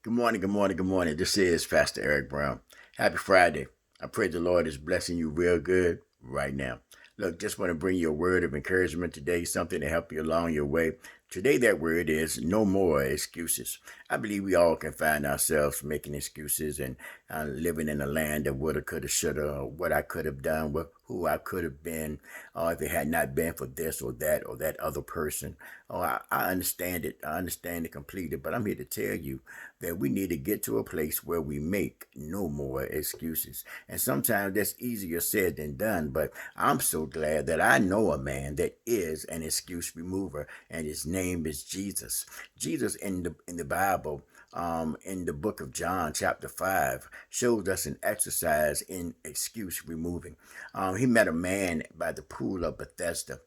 Good morning, good morning, good morning. This is Pastor Eric Brown. Happy Friday. I pray the Lord is blessing you real good right now. Look, just want to bring you a word of encouragement today, something to help you along your way. Today, that word is no more excuses. I believe we all can find ourselves making excuses and living in a land of woulda, coulda, shoulda, or what I could have done, who I could have been, or if it had not been for this or that other person. Oh, I understand it. I understand it completely. But I'm here to tell you that we need to get to a place where we make no more excuses. And sometimes that's easier said than done. But I'm so glad that I know a man that is an excuse remover, and his name is Jesus. Jesus in the Bible, in the book of John, chapter 5, shows us an exercise in excuse removing. He met a man by the pool of Bethesda.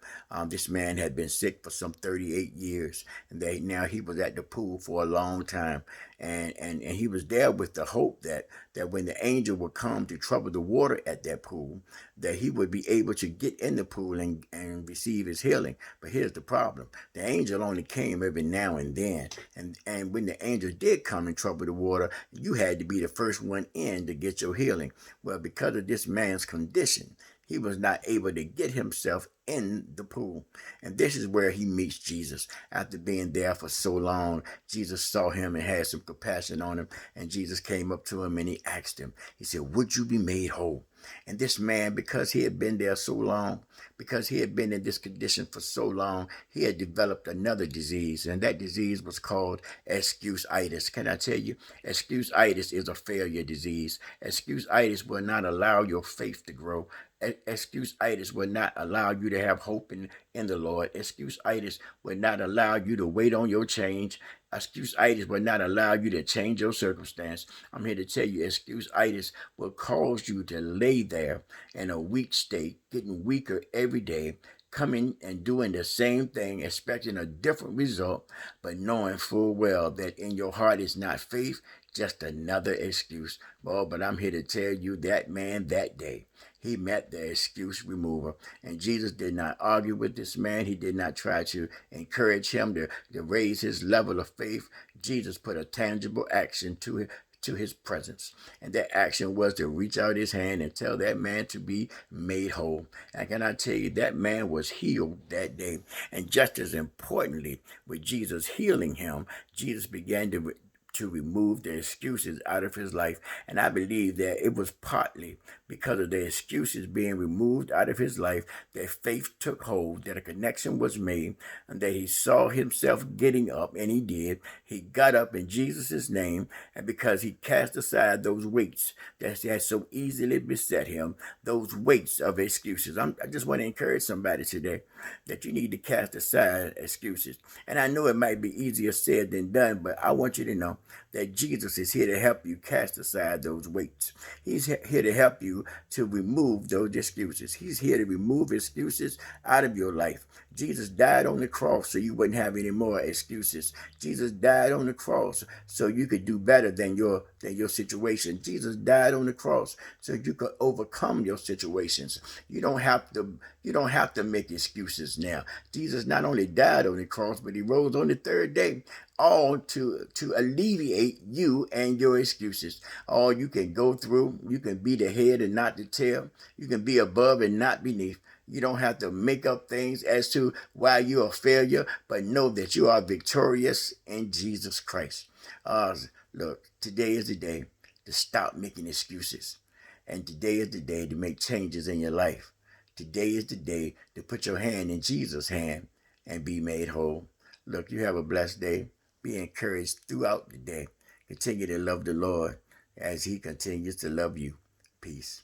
This man had been sick for some 38 years, and now he was at the pool for a long time. And he was there with the hope that when the angel would come to trouble the water at that pool, that he would be able to get in the pool and receive his healing. But here's the problem. The angel only came every now and then. And when the angel did come and trouble the water, you had to be the first one in to get your healing. Well, because of this man's condition, he was not able to get himself in the pool. And this is where he meets Jesus. After being there for so long, Jesus saw him and had some compassion on him. And Jesus came up to him and he asked him, he said, would you be made whole? And this man, because he had been there so long, because he had been in this condition for so long, he had developed another disease. And that disease was called excuse-itis. Can I tell you, excuse-itis is a failure disease. Excuse-itis will not allow your faith to grow. Excuse-itis will not allow you to have hope in the Lord. Excuse-itis will not allow you to wait on your change. Excuse-itis will not allow you to change your circumstance. I'm here to tell you, excuse-itis will cause you to lay there in a weak state, getting weaker every day, coming and doing the same thing, expecting a different result, but knowing full well that in your heart is not faith, just another excuse. Well, but I'm here to tell you that man that day, he met the excuse remover. And Jesus did not argue with this man. He did not try to encourage him to raise his level of faith. Jesus put a tangible action to his presence. And that action was to reach out his hand and tell that man to be made whole. And can I tell you, that man was healed that day. And just as importantly, with Jesus healing him, Jesus began to remove the excuses out of his life. And I believe that it was partly because of the excuses being removed out of his life that faith took hold, that a connection was made, and that he saw himself getting up, and he did. He got up in Jesus' name, and because he cast aside those weights that had so easily beset him, those weights of excuses. I just want to encourage somebody today that you need to cast aside excuses. And I know it might be easier said than done, but I want you to know that Jesus is here to help you cast aside those weights. He's here to help you to remove those excuses. He's here to remove excuses out of your life. Jesus died on the cross so you wouldn't have any more excuses. Jesus died on the cross so you could do better than your situation. Jesus died on the cross so you could overcome your situations. You don't have to make excuses now. Jesus not only died on the cross, but he rose on the third day, all to alleviate you and your excuses. All you can go through, you can be the head and not the tail. You can be above and not beneath. You don't have to make up things as to why you're a failure, but know that you are victorious in Jesus Christ. Uh, Look, today is the day to stop making excuses. And today is the day to make changes in your life. Today is the day to put your hand in Jesus' hand and be made whole. Look, you have a blessed day. Be encouraged throughout the day. Continue to love the Lord as he continues to love you. Peace.